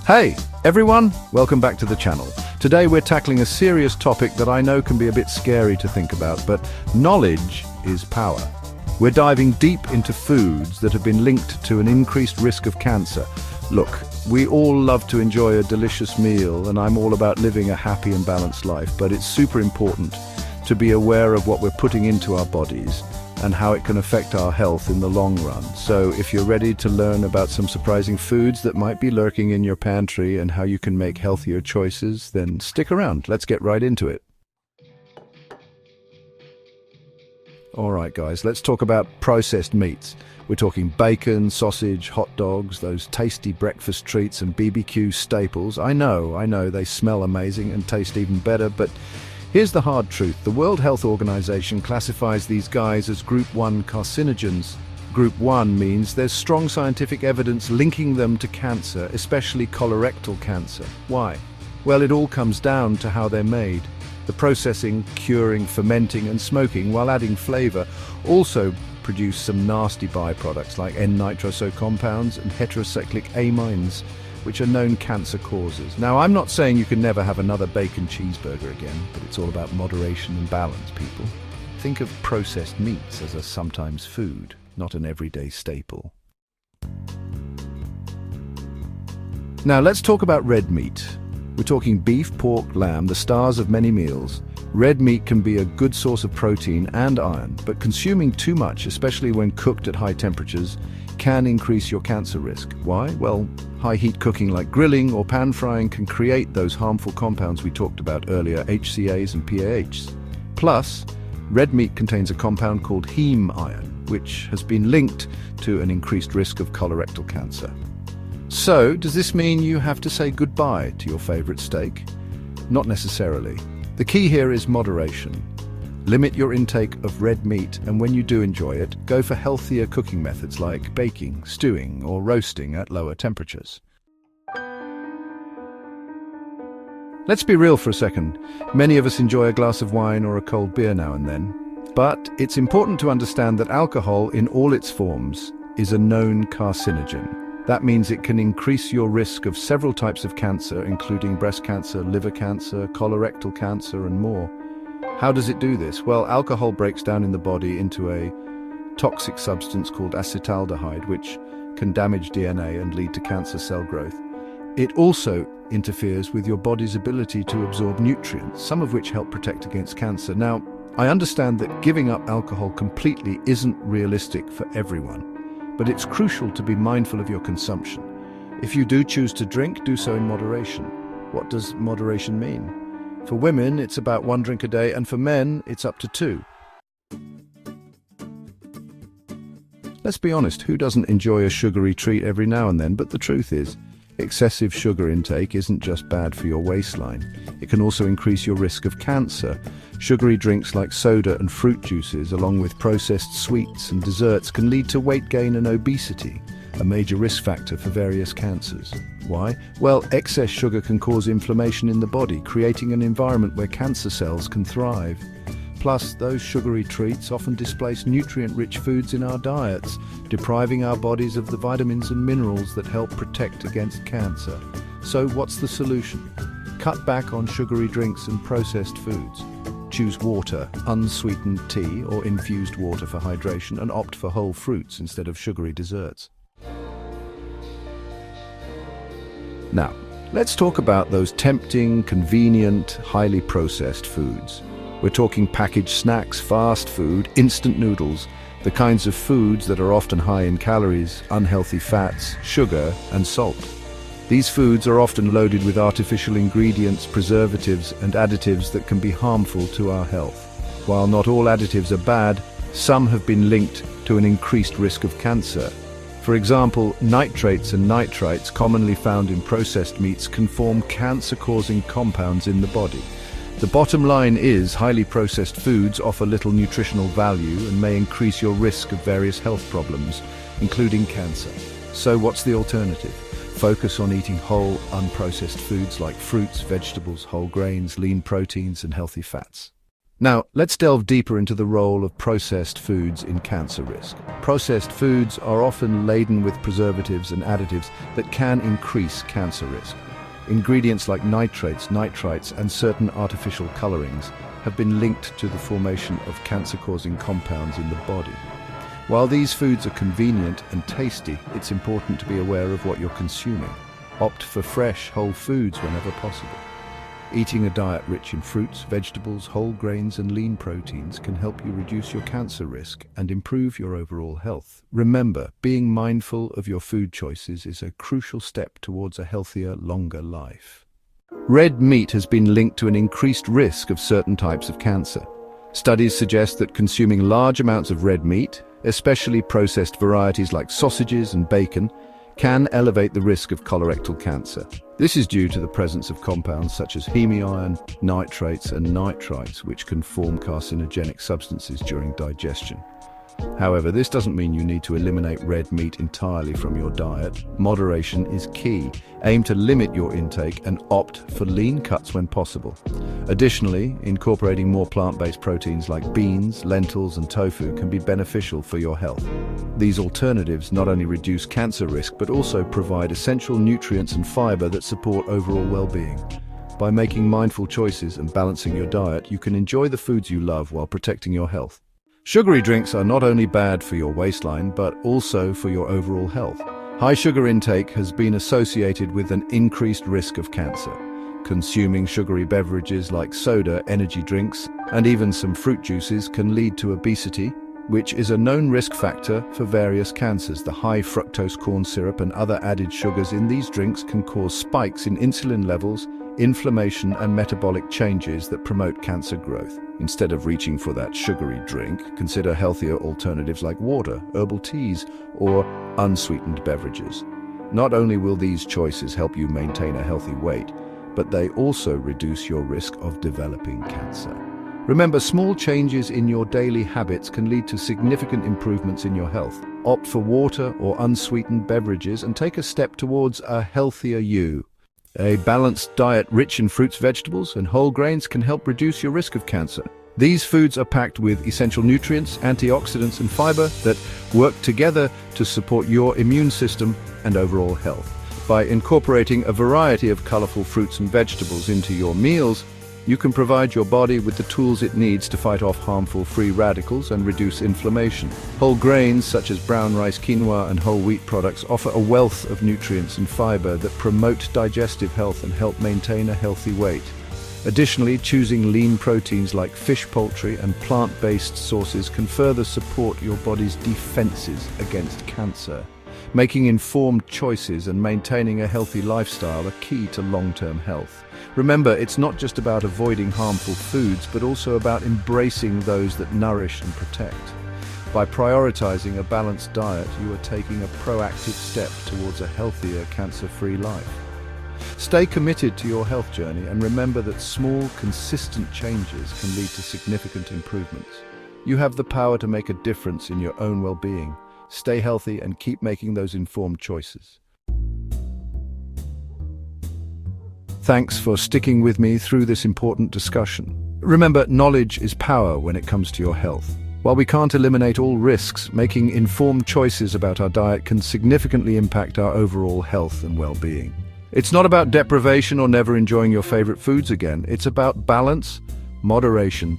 Hey, everyone, welcome back to the channel. Today we're tackling a serious topic that I know can be a bit scary to think about, but knowledge is power. We're diving deep into foods that have been linked to an increased risk of cancer. Look, we all love to enjoy a delicious meal, and I'm all about living a happy and balanced life, but it's super important to be aware of what we're putting into our bodies and how it can affect our health in the long run. So if you're ready to learn about some surprising foods that might be lurking in your pantry and how you can make healthier choices, then stick around. Let's get right into it. All right, guys, let's talk about processed meats. We're talking bacon, sausage, hot dogs, those tasty breakfast treats and BBQ staples. I know, they smell amazing and taste even better, but here's the hard truth. The World Health Organization classifies these guys as Group 1 carcinogens. Group 1 means there's strong scientific evidence linking them to cancer, especially colorectal cancer. Why? Well, it all comes down to how they're made. The processing, curing, fermenting and smoking, while adding flavor, also produce some nasty byproducts like N-nitroso compounds and heterocyclic amines, which are known cancer causes. Now, I'm not saying you can never have another bacon cheeseburger again, but it's all about moderation and balance, people. Think of processed meats as a sometimes food, not an everyday staple. Now, let's talk about red meat. We're talking beef, pork, lamb, the stars of many meals. Red meat can be a good source of protein and iron, but consuming too much, especially when cooked at high temperatures, can increase your cancer risk. Why? Well, high heat cooking like grilling or pan frying can create those harmful compounds we talked about earlier, HCAs and PAHs. Plus, red meat contains a compound called heme iron, which has been linked to an increased risk of colorectal cancer. So, does this mean you have to say goodbye to your favorite steak? Not necessarily. The key here is moderation. Limit your intake of red meat, and when you do enjoy it, go for healthier cooking methods like baking, stewing, or roasting at lower temperatures. Let's be real for a second. Many of us enjoy a glass of wine or a cold beer now and then. But it's important to understand that alcohol, in all its forms, is a known carcinogen. That means it can increase your risk of several types of cancer, including breast cancer, liver cancer, colorectal cancer, and more. How does it do this? Well, alcohol breaks down in the body into a toxic substance called acetaldehyde, which can damage DNA and lead to cancer cell growth. It also interferes with your body's ability to absorb nutrients, some of which help protect against cancer. Now, I understand that giving up alcohol completely isn't realistic for everyone, but it's crucial to be mindful of your consumption. If you do choose to drink, do so in moderation. What does moderation mean? For women, it's about 1 drink a day, and for men, it's up to 2. Let's be honest, who doesn't enjoy a sugary treat every now and then? But the truth is, excessive sugar intake isn't just bad for your waistline. It can also increase your risk of cancer. Sugary drinks like soda and fruit juices, along with processed sweets and desserts, can lead to weight gain and obesity, a major risk factor for various cancers. Why? Well, excess sugar can cause inflammation in the body, creating an environment where cancer cells can thrive. Plus, those sugary treats often displace nutrient-rich foods in our diets, depriving our bodies of the vitamins and minerals that help protect against cancer. So what's the solution? Cut back on sugary drinks and processed foods. Choose water, unsweetened tea or infused water for hydration, and opt for whole fruits instead of sugary desserts. Now, let's talk about those tempting, convenient, highly processed foods. We're talking packaged snacks, fast food, instant noodles, the kinds of foods that are often high in calories, unhealthy fats, sugar, and salt. These foods are often loaded with artificial ingredients, preservatives, and additives that can be harmful to our health. While not all additives are bad, some have been linked to an increased risk of cancer. For example, nitrates and nitrites, commonly found in processed meats, can form cancer-causing compounds in the body. The bottom line is, highly processed foods offer little nutritional value and may increase your risk of various health problems, including cancer. So what's the alternative? Focus on eating whole, unprocessed foods like fruits, vegetables, whole grains, lean proteins, and healthy fats. Now, let's delve deeper into the role of processed foods in cancer risk. Processed foods are often laden with preservatives and additives that can increase cancer risk. Ingredients like nitrates, nitrites, and certain artificial colorings have been linked to the formation of cancer-causing compounds in the body. While these foods are convenient and tasty, it's important to be aware of what you're consuming. Opt for fresh, whole foods whenever possible. Eating a diet rich in fruits, vegetables, whole grains, and lean proteins can help you reduce your cancer risk and improve your overall health. Remember, being mindful of your food choices is a crucial step towards a healthier, longer life. Red meat has been linked to an increased risk of certain types of cancer. Studies suggest that consuming large amounts of red meat, especially processed varieties like sausages and bacon, can elevate the risk of colorectal cancer. This is due to the presence of compounds such as heme-iron, nitrates, and nitrites, which can form carcinogenic substances during digestion. However, this doesn't mean you need to eliminate red meat entirely from your diet. Moderation is key. Aim to limit your intake and opt for lean cuts when possible. Additionally, incorporating more plant-based proteins like beans, lentils, and tofu can be beneficial for your health. These alternatives not only reduce cancer risk, but also provide essential nutrients and fiber that support overall well-being. By making mindful choices and balancing your diet, you can enjoy the foods you love while protecting your health. Sugary drinks are not only bad for your waistline, but also for your overall health. High sugar intake has been associated with an increased risk of cancer. Consuming sugary beverages like soda, energy drinks, and even some fruit juices can lead to obesity, which is a known risk factor for various cancers. The high fructose corn syrup and other added sugars in these drinks can cause spikes in insulin levels, inflammation, and metabolic changes that promote cancer growth. Instead of reaching for that sugary drink, consider healthier alternatives like water, herbal teas, or unsweetened beverages. Not only will these choices help you maintain a healthy weight, but they also reduce your risk of developing cancer. Remember, small changes in your daily habits can lead to significant improvements in your health. Opt for water or unsweetened beverages and take a step towards a healthier you. A balanced diet rich in fruits, vegetables, and whole grains can help reduce your risk of cancer. These foods are packed with essential nutrients, antioxidants, and fiber that work together to support your immune system and overall health. By incorporating a variety of colorful fruits and vegetables into your meals, you can provide your body with the tools it needs to fight off harmful free radicals and reduce inflammation. Whole grains such as brown rice, quinoa, and whole wheat products offer a wealth of nutrients and fiber that promote digestive health and help maintain a healthy weight. Additionally, choosing lean proteins like fish, poultry, and plant-based sources can further support your body's defenses against cancer. Making informed choices and maintaining a healthy lifestyle are key to long-term health. Remember, it's not just about avoiding harmful foods, but also about embracing those that nourish and protect. By prioritizing a balanced diet, you are taking a proactive step towards a healthier, cancer-free life. Stay committed to your health journey and remember that small, consistent changes can lead to significant improvements. You have the power to make a difference in your own well-being. Stay healthy and keep making those informed choices. Thanks for sticking with me through this important discussion. Remember, knowledge is power when it comes to your health. While we can't eliminate all risks, making informed choices about our diet can significantly impact our overall health and well-being. It's not about deprivation or never enjoying your favorite foods again. It's about balance, moderation,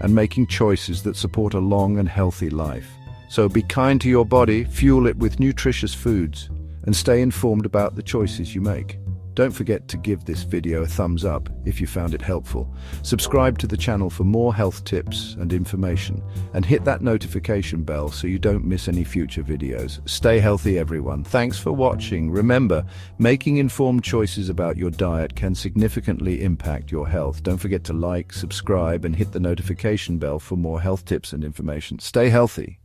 and making choices that support a long and healthy life. So be kind to your body, fuel it with nutritious foods, and stay informed about the choices you make. Don't forget to give this video a thumbs up if you found it helpful. Subscribe to the channel for more health tips and information, and hit that notification bell so you don't miss any future videos. Stay healthy, everyone. Thanks for watching. Remember, making informed choices about your diet can significantly impact your health. Don't forget to like, subscribe, and hit the notification bell for more health tips and information. Stay healthy.